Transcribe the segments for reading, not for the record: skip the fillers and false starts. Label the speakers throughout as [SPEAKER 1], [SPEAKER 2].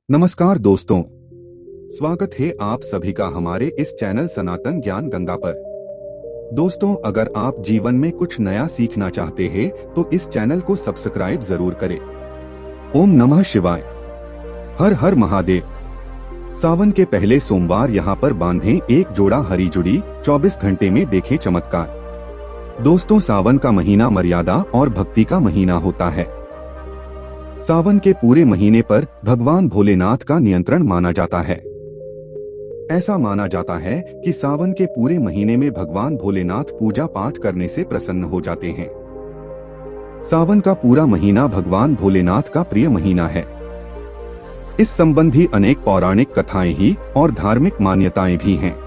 [SPEAKER 1] नमस्कार दोस्तों, स्वागत है आप सभी का हमारे इस चैनल सनातन ज्ञान गंगा पर। दोस्तों, अगर आप जीवन में कुछ नया सीखना चाहते हैं तो इस चैनल को सब्सक्राइब जरूर करें। ओम नमः शिवाय। हर हर महादेव। सावन के पहले सोमवार यहाँ पर बांधें एक जोड़ा हरी जुड़ी, 24 घंटे में देखें चमत्कार। दोस्तों, सावन का महीना मर्यादा और भक्ति का महीना होता है। सावन के पूरे महीने पर भगवान भोलेनाथ का नियंत्रण माना जाता है। ऐसा माना जाता है कि सावन के पूरे महीने में भगवान भोलेनाथ पूजा पाठ करने से प्रसन्न हो जाते हैं। सावन का पूरा महीना भगवान भोलेनाथ का प्रिय महीना है। इस संबंधी अनेक पौराणिक कथाएं ही और धार्मिक मान्यताएं भी हैं।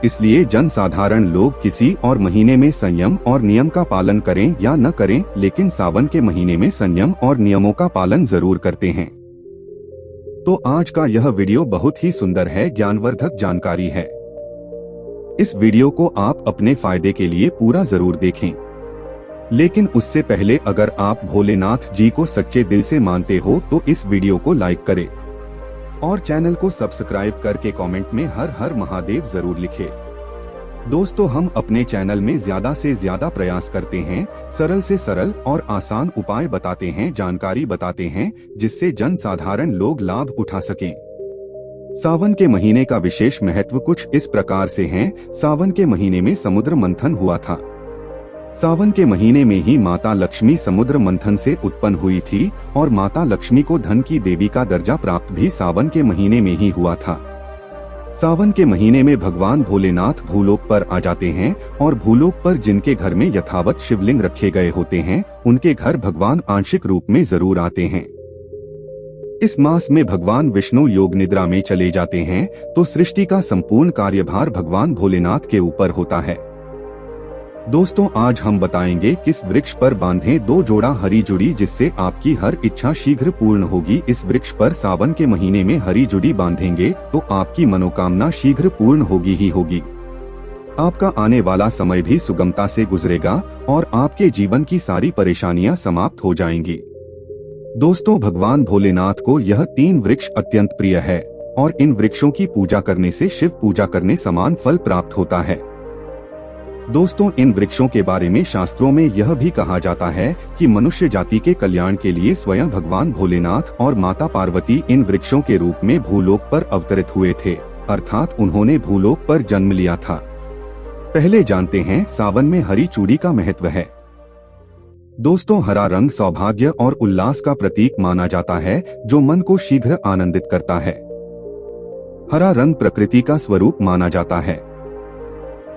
[SPEAKER 1] इसलिए जनसाधारण लोग किसी और महीने में संयम और नियम का पालन करें या न करें, लेकिन सावन के महीने में संयम और नियमों का पालन जरूर करते हैं। तो आज का यह वीडियो बहुत ही सुंदर है, ज्ञानवर्धक जानकारी है। इस वीडियो को आप अपने फायदे के लिए पूरा जरूर देखें। लेकिन उससे पहले अगर आप भोलेनाथ जी को सच्चे दिल से मानते हो तो इस वीडियो को लाइक करें और चैनल को सब्सक्राइब करके कमेंट में हर हर महादेव जरूर लिखें। दोस्तों, हम अपने चैनल में ज्यादा से ज्यादा प्रयास करते हैं, सरल से सरल और आसान उपाय बताते हैं, जानकारी बताते हैं, जिससे जन साधारण लोग लाभ उठा सकें। सावन के महीने का विशेष महत्व कुछ इस प्रकार से है। सावन के महीने में समुद्र मंथन हुआ था। सावन के महीने में ही माता लक्ष्मी समुद्र मंथन से उत्पन्न हुई थी और माता लक्ष्मी को धन की देवी का दर्जा प्राप्त भी सावन के महीने में ही हुआ था। सावन के महीने में भगवान भोलेनाथ भूलोक पर आ जाते हैं और भूलोक पर जिनके घर में यथावत शिवलिंग रखे गए होते हैं, उनके घर भगवान आंशिक रूप में जरूर आते हैं। इस मास में भगवान विष्णु योग निद्रा में चले जाते हैं, तो सृष्टि का संपूर्ण कार्यभार भगवान भोलेनाथ के ऊपर होता है। दोस्तों, आज हम बताएंगे किस वृक्ष पर बांधें 2 जोड़ा हरी जुड़ी, जिससे आपकी हर इच्छा शीघ्र पूर्ण होगी। इस वृक्ष पर सावन के महीने में हरी जुड़ी बांधेंगे तो आपकी मनोकामना शीघ्र पूर्ण होगी ही होगी। आपका आने वाला समय भी सुगमता से गुजरेगा और आपके जीवन की सारी परेशानियां समाप्त हो जाएंगी। दोस्तों, भगवान भोलेनाथ को यह 3 वृक्ष अत्यंत प्रिय है और इन वृक्षों की पूजा करने से शिव पूजा करने समान फल प्राप्त होता है। दोस्तों, इन वृक्षों के बारे में शास्त्रों में यह भी कहा जाता है कि मनुष्य जाति के कल्याण के लिए स्वयं भगवान भोलेनाथ और माता पार्वती इन वृक्षों के रूप में भूलोक पर अवतरित हुए थे, अर्थात उन्होंने भूलोक पर जन्म लिया था। पहले जानते हैं सावन में हरी चूड़ी का महत्व है। दोस्तों, हरा रंग सौभाग्य और उल्लास का प्रतीक माना जाता है, जो मन को शीघ्र आनंदित करता है। हरा रंग प्रकृति का स्वरूप माना जाता है।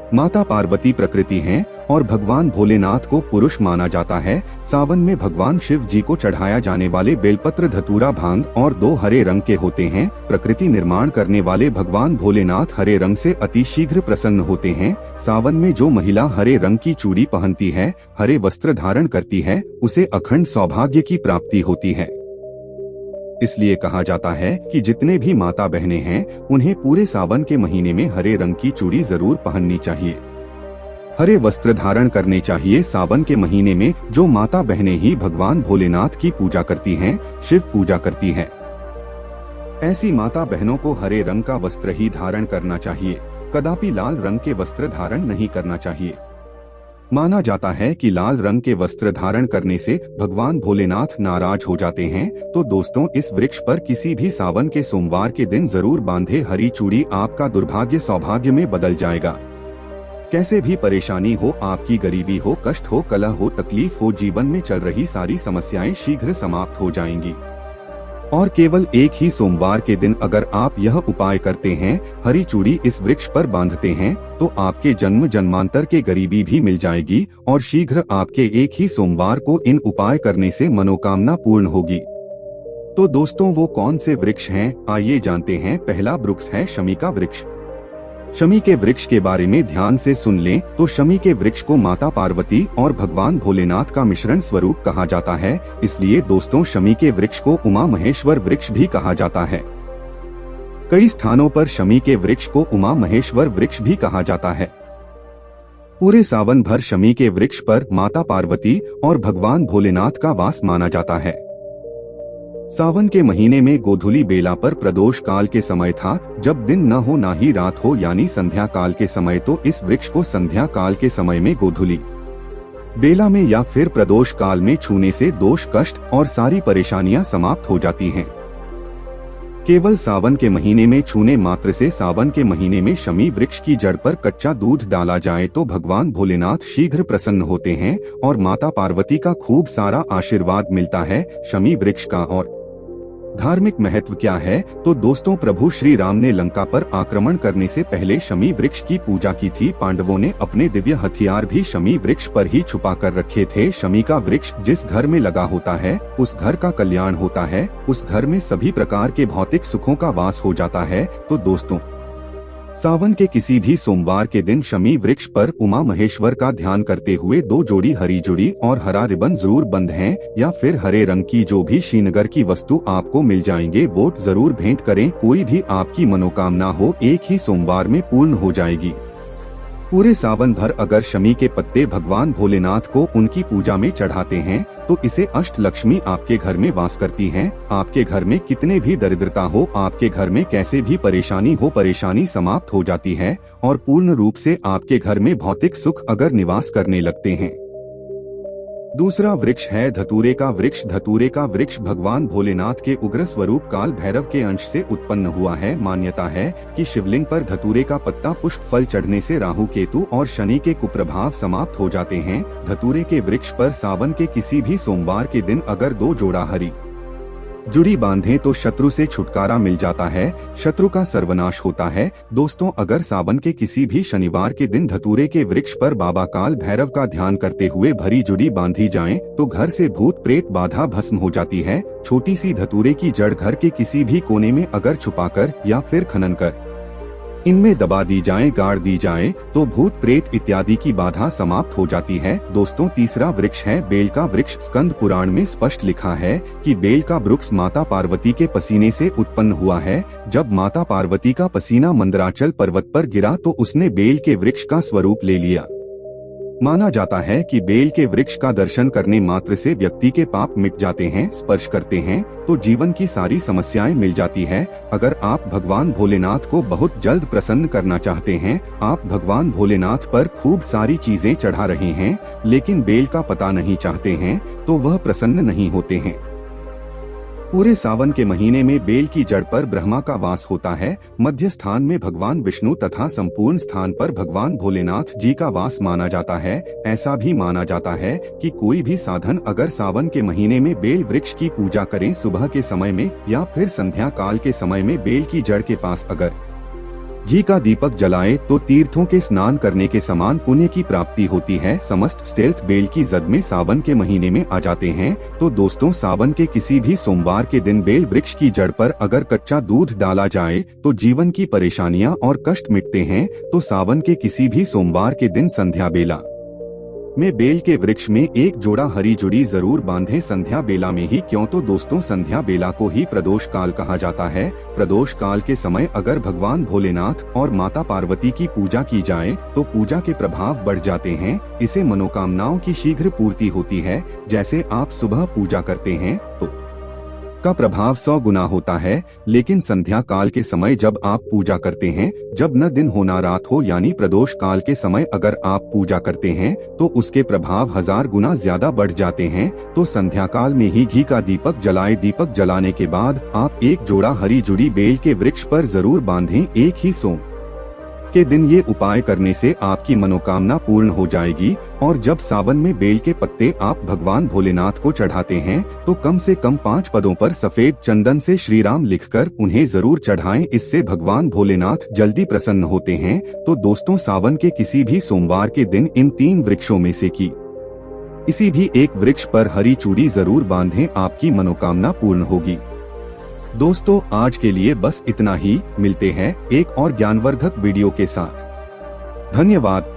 [SPEAKER 1] माता पार्वती प्रकृति हैं और भगवान भोलेनाथ को पुरुष माना जाता है। सावन में भगवान शिव जी को चढ़ाया जाने वाले बेलपत्र, धतूरा, भांग और 2 हरे रंग के होते हैं। प्रकृति निर्माण करने वाले भगवान भोलेनाथ हरे रंग से अति शीघ्र प्रसन्न होते हैं। सावन में जो महिला हरे रंग की चूड़ी पहनती है, हरे वस्त्र धारण करती है, उसे अखंड सौभाग्य की प्राप्ति होती है। इसलिए कहा जाता है कि जितने भी माता बहनें हैं, उन्हें पूरे सावन के महीने में हरे रंग की चूड़ी जरूर पहननी चाहिए, हरे वस्त्र धारण करने चाहिए। सावन के महीने में जो माता बहनें ही भगवान भोलेनाथ की पूजा करती हैं, शिव पूजा करती हैं, ऐसी माता बहनों को हरे रंग का वस्त्र ही धारण करना चाहिए, कदापि लाल रंग के वस्त्र धारण नहीं करना चाहिए। माना जाता है कि लाल रंग के वस्त्र धारण करने से भगवान भोलेनाथ नाराज हो जाते हैं। तो दोस्तों, इस वृक्ष पर किसी भी सावन के सोमवार के दिन जरूर बांधे हरी चूड़ी, आपका दुर्भाग्य सौभाग्य में बदल जाएगा। कैसे भी परेशानी हो, आपकी गरीबी हो, कष्ट हो, कलह हो, तकलीफ हो, जीवन में चल रही सारी समस्याएं शीघ्र समाप्त हो जाएंगी। और केवल एक ही सोमवार के दिन अगर आप यह उपाय करते हैं, हरी चूड़ी इस वृक्ष पर बांधते हैं, तो आपके जन्म जन्मांतर के गरीबी भी मिल जाएगी और शीघ्र आपके एक ही सोमवार को इन उपाय करने से मनोकामना पूर्ण होगी। तो दोस्तों, वो कौन से वृक्ष हैं, आइए जानते हैं। पहला वृक्ष है शमी का वृक्ष। शमी के वृक्ष के बारे में ध्यान से सुन लें तो शमी के वृक्ष को माता पार्वती और भगवान भोलेनाथ का मिश्रण स्वरूप कहा जाता है। इसलिए दोस्तों, शमी के वृक्ष को उमा महेश्वर वृक्ष भी कहा जाता है। कई स्थानों पर शमी के वृक्ष को उमा महेश्वर वृक्ष भी कहा जाता है। पूरे सावन भर शमी के वृक्ष पर माता पार्वती और भगवान भोलेनाथ का वास माना जाता है। सावन के महीने में गोधूली बेला पर प्रदोष काल के समय था, जब दिन न हो ना ही रात हो, यानी संध्या काल के समय। तो इस वृक्ष को संध्या काल के समय में गोधूली बेला में या फिर प्रदोष काल में छूने से दोष, कष्ट और सारी परेशानियां समाप्त हो जाती हैं। केवल सावन के महीने में छूने मात्र से सावन के महीने में शमी वृक्ष की जड़ पर कच्चा दूध डाला जाए तो भगवान भोलेनाथ शीघ्र प्रसन्न होते हैं और माता पार्वती का खूब सारा आशीर्वाद मिलता है। शमी वृक्ष का और धार्मिक महत्व क्या है? तो दोस्तों, प्रभु श्री राम ने लंका पर आक्रमण करने से पहले शमी वृक्ष की पूजा की थी। पांडवों ने अपने दिव्य हथियार भी शमी वृक्ष पर ही छुपा कर रखे थे। शमी का वृक्ष जिस घर में लगा होता है उस घर का कल्याण होता है, उस घर में सभी प्रकार के भौतिक सुखों का वास हो जाता है। तो दोस्तों, सावन के किसी भी सोमवार के दिन शमी वृक्ष पर उमा महेश्वर का ध्यान करते हुए 2 जोड़ी हरी चूड़ी और हरा रिबन जरूर बंधें, या फिर हरे रंग की जो भी श्रीनगर की वस्तु आपको मिल जाएंगे वो जरूर भेंट करें। कोई भी आपकी मनोकामना हो एक ही सोमवार में पूर्ण हो जाएगी। पूरे सावन भर अगर शमी के पत्ते भगवान भोलेनाथ को उनकी पूजा में चढ़ाते हैं तो इसे अष्ट लक्ष्मी आपके घर में वास करती हैं। आपके घर में कितने भी दरिद्रता हो, आपके घर में कैसे भी परेशानी हो, परेशानी समाप्त हो जाती है और पूर्ण रूप से आपके घर में भौतिक सुख अगर निवास करने लगते हैं। दूसरा वृक्ष है धतूरे का वृक्ष। धतूरे का वृक्ष भगवान भोलेनाथ के उग्र स्वरूप काल भैरव के अंश से उत्पन्न हुआ है। मान्यता है कि शिवलिंग पर धतूरे का पत्ता पुष्प फल चढ़ने से राहु, केतु और शनि के कुप्रभाव समाप्त हो जाते हैं। धतूरे के वृक्ष पर सावन के किसी भी सोमवार के दिन अगर 2 जोड़ा हरी जुड़ी बांधें तो शत्रु से छुटकारा मिल जाता है, शत्रु का सर्वनाश होता है। दोस्तों, अगर सावन के किसी भी शनिवार के दिन धतूरे के वृक्ष पर बाबा काल भैरव का ध्यान करते हुए भरी जुड़ी बांधी जाएं, तो घर से भूत प्रेत बाधा भस्म हो जाती है। छोटी सी धतूरे की जड़ घर के किसी भी कोने में अगर छुपाकर या फिर खनन कर इनमें दबा दी जाए, गाड़ दी जाए तो भूत प्रेत इत्यादि की बाधा समाप्त हो जाती है। दोस्तों, तीसरा वृक्ष है बेल का वृक्ष। स्कंद पुराण में स्पष्ट लिखा है कि बेल का वृक्ष माता पार्वती के पसीने से उत्पन्न हुआ है। जब माता पार्वती का पसीना मंदराचल पर्वत पर गिरा तो उसने बेल के वृक्ष का स्वरूप ले लिया। माना जाता है कि बेल के वृक्ष का दर्शन करने मात्र से व्यक्ति के पाप मिट जाते हैं। स्पर्श करते हैं तो जीवन की सारी समस्याएं मिल जाती है। अगर आप भगवान भोलेनाथ को बहुत जल्द प्रसन्न करना चाहते हैं, आप भगवान भोलेनाथ पर खूब सारी चीजें चढ़ा रहे हैं लेकिन बेल का पता नहीं चाहते हैं, तो वह प्रसन्न नहीं होते हैं। पूरे सावन के महीने में बेल की जड़ पर ब्रह्मा का वास होता है। मध्य स्थान में भगवान विष्णु तथा संपूर्ण स्थान पर भगवान भोलेनाथ जी का वास माना जाता है। ऐसा भी माना जाता है कि कोई भी साधन अगर सावन के महीने में बेल वृक्ष की पूजा करें सुबह के समय में या फिर संध्या काल के समय में बेल की जड़ के पास अगर घी का दीपक जलाए तो तीर्थों के स्नान करने के समान पुण्य की प्राप्ति होती है। समस्त स्टेल्थ बेल की जद में सावन के महीने में आ जाते हैं। तो दोस्तों, सावन के किसी भी सोमवार के दिन बेल वृक्ष की जड़ पर अगर कच्चा दूध डाला जाए तो जीवन की परेशानियां और कष्ट मिटते हैं। तो सावन के किसी भी सोमवार के दिन संध्या बेला में बेल के वृक्ष में 1 जोड़ा हरी जुड़ी जरूर बांधें। संध्या बेला में ही क्यों? तो दोस्तों, संध्या बेला को ही प्रदोष काल कहा जाता है। प्रदोष काल के समय अगर भगवान भोलेनाथ और माता पार्वती की पूजा की जाए तो पूजा के प्रभाव बढ़ जाते हैं। इसे मनोकामनाओं की शीघ्र पूर्ति होती है। जैसे आप सुबह पूजा करते हैं तो का प्रभाव 100 गुना होता है, लेकिन संध्या काल के समय जब आप पूजा करते हैं, जब न दिन हो ना रात हो, यानी प्रदोष काल के समय अगर आप पूजा करते हैं तो उसके प्रभाव 1000 गुना ज्यादा बढ़ जाते हैं। तो संध्या काल में ही घी का दीपक जलाए। दीपक जलाने के बाद आप 1 जोड़ा हरी जुड़ी बेल के वृक्ष पर जरूर बांधें। एक ही सोम के दिन ये उपाय करने से आपकी मनोकामना पूर्ण हो जाएगी। और जब सावन में बेल के पत्ते आप भगवान भोलेनाथ को चढ़ाते हैं तो कम से कम 5 पदों पर सफेद चंदन से श्री राम लिखकर उन्हें जरूर चढ़ाएं। इससे भगवान भोलेनाथ जल्दी प्रसन्न होते हैं। तो दोस्तों, सावन के किसी भी सोमवार के दिन इन 3 वृक्षों में से किसी भी एक वृक्ष पर हरी चूड़ी जरूर बांधें, आपकी मनोकामना पूर्ण होगी। दोस्तों, आज के लिए बस इतना ही। मिलते हैं एक और ज्ञानवर्धक वीडियो के साथ। धन्यवाद।